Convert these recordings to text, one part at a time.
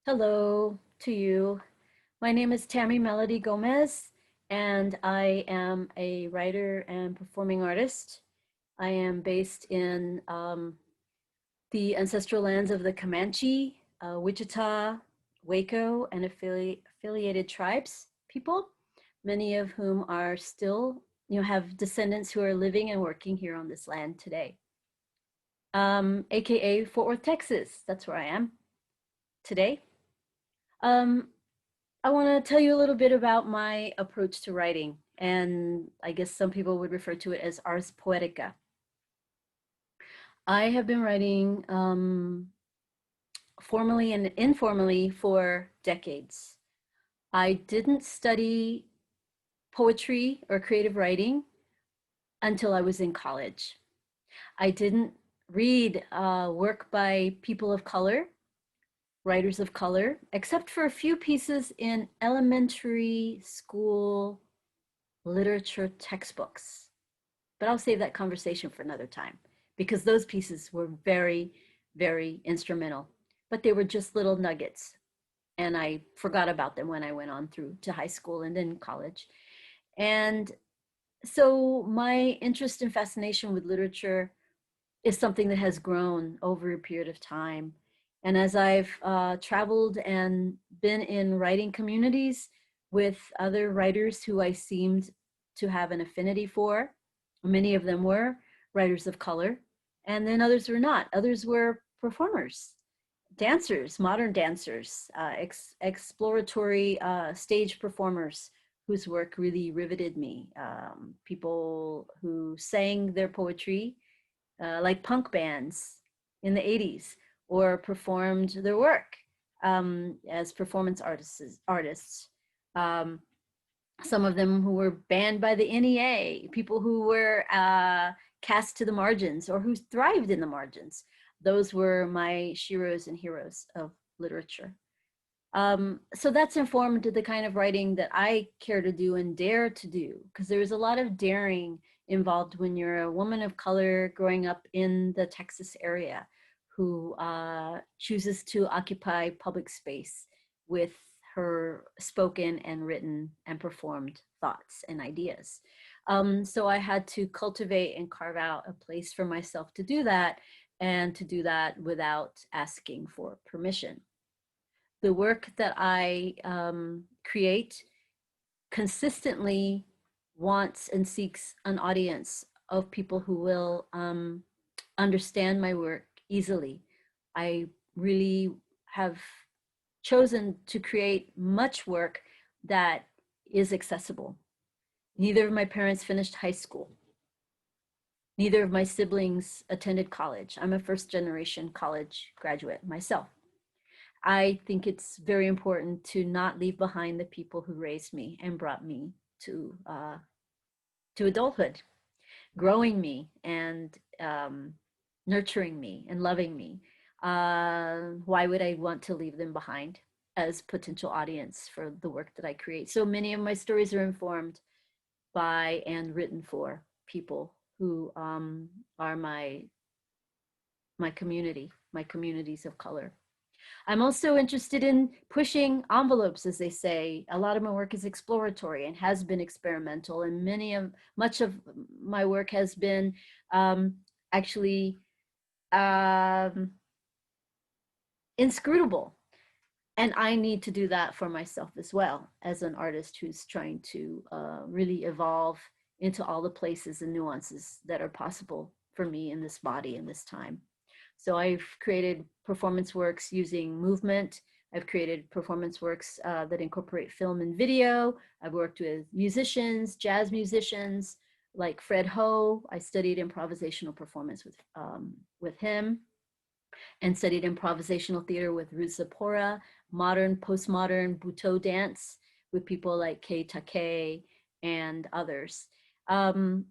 Hello to you. My name is Tammy Melody Gomez, and I am a writer and performing artist. I am based in the ancestral lands of the Comanche, Wichita, Waco, and affiliated tribes people, many of whom are still, have descendants who are living and working here on this land today. AKA Fort Worth, Texas. That's where I am today. Um, I want to tell you a little bit about my approach to writing, and I guess some people would refer to it as ars poetica. I have been writing formally and informally for decades. I didn't study poetry or creative writing until I was in college. I didn't read work by people of color, writers of color, except for a few pieces in elementary school literature textbooks. But I'll save that conversation for another time because those pieces were very, very instrumental. But they were just little nuggets. And I forgot about them when I went on through to high school and then college. And so my interest and fascination with literature is something that has grown over a period of time. And as I've traveled and been in writing communities with other writers who I seemed to have an affinity for, many of them were writers of color, and then others were not. Others were performers, dancers, modern dancers, exploratory stage performers whose work really riveted me. People who sang their poetry like punk bands in the 80s or performed their work as performance artists. Um, some of them who were banned by the NEA, people who were cast to the margins or who thrived in the margins. Those were my sheroes and heroes of literature. So that's informed the kind of writing that I care to do and dare to do, because there's a lot of daring involved when you're a woman of color growing up in the Texas area who chooses to occupy public space with her spoken and written and performed thoughts and ideas. So I had to cultivate and carve out a place for myself to do that, and to do that without asking for permission. The work that I create consistently wants and seeks an audience of people who will understand my work easily. I really have chosen to create much work that is accessible. Neither of my parents finished high school. Neither of my siblings attended college. I'm a first generation college graduate myself. I think it's very important to not leave behind the people who raised me and brought me to adulthood, growing me and nurturing me and loving me. Why would I want to leave them behind as potential audience for the work that I create? So many of my stories are informed by and written for people who are my community, my communities of color. I'm also interested in pushing envelopes, as they say. A lot of my work is exploratory and has been experimental, and much of my work has been actually um, inscrutable. And I need to do that for myself as well, as an artist who's trying to really evolve into all the places and nuances that are possible for me in this body in this time. So I've created performance works using movement. I've created performance works that incorporate film and video. I've worked with musicians, jazz musicians like Fred Ho. I studied improvisational performance with him and studied improvisational theater with Ruth Zipporah, modern, postmodern Butoh dance with people like Kei Take and others. Um,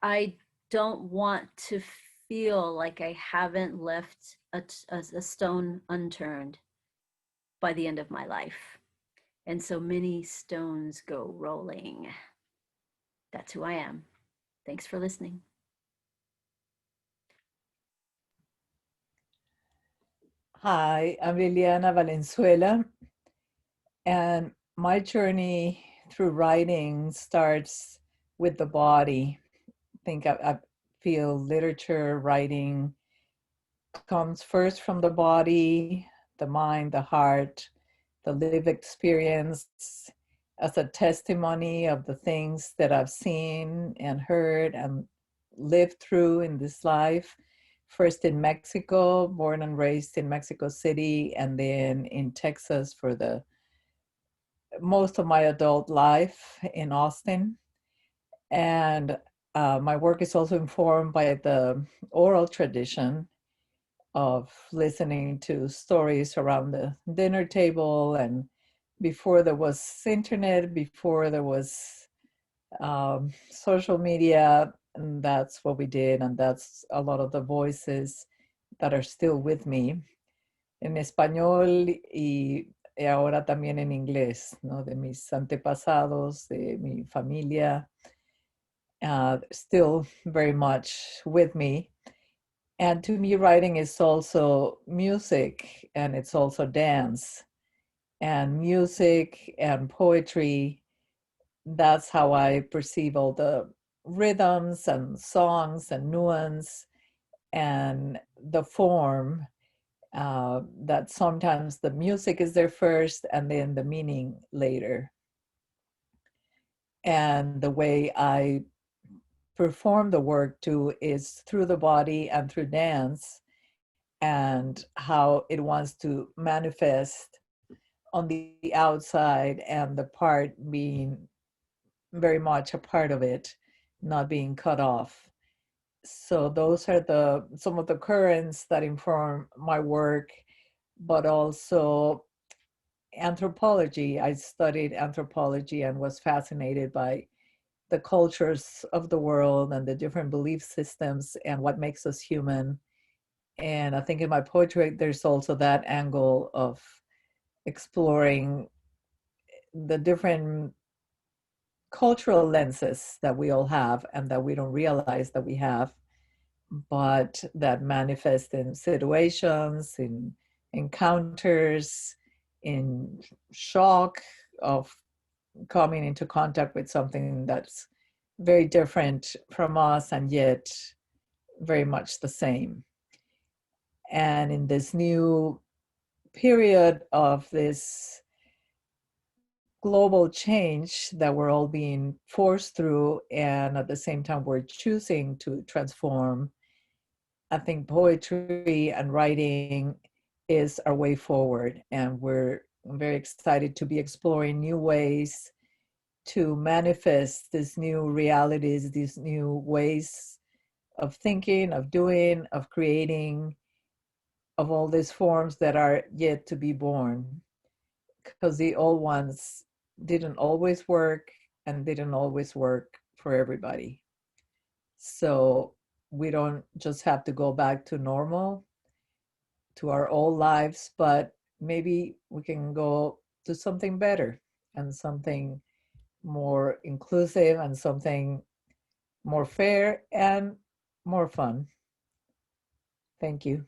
I don't want to feel like I haven't left a stone unturned by the end of my life. And so many stones go rolling. That's who I am. Thanks for listening. Hi, I'm Liliana Valenzuela, and my journey through writing starts with the body. I feel literature writing comes first from the body, the mind, the heart, the lived experience as a testimony of the things that I've seen and heard and lived through in this life. First in Mexico, born and raised in Mexico City, and then in Texas for the most of my adult life in Austin. And my work is also informed by the oral tradition of listening to stories around the dinner table. And before there was internet, before there was social media, and that's what we did. And that's a lot of the voices that are still with me en español y ahora también en inglés, ¿no? De mis antepasados, de mi familia, still very much with me. And to me, writing is also music and it's also dance. And music and poetry, that's how I perceive all the rhythms and songs and nuance and the form that sometimes the music is there first and then the meaning later. And the way I perform the work too is through the body and through dance and how it wants to manifest on the outside and the part being very much a part of it, not being cut off. So those are the some of the currents that inform my work, but also anthropology. I studied anthropology and was fascinated by the cultures of the world and the different belief systems and what makes us human. And I think in my poetry, there's also that angle of exploring the different cultural lenses that we all have and that we don't realize that we have, but that manifest in situations, in encounters, in shock of coming into contact with something that's very different from us and yet very much the same. And in this new period of this global change that we're all being forced through, and at the same time, we're choosing to transform, I think poetry and writing is our way forward. And we're very excited to be exploring new ways to manifest these new realities, these new ways of thinking, of doing, of creating, of all these forms that are yet to be born. Because the old ones didn't always work and didn't always work for everybody. So we don't just have to go back to normal, to our old lives, but maybe we can go to something better and something more inclusive and something more fair and more fun. Thank you.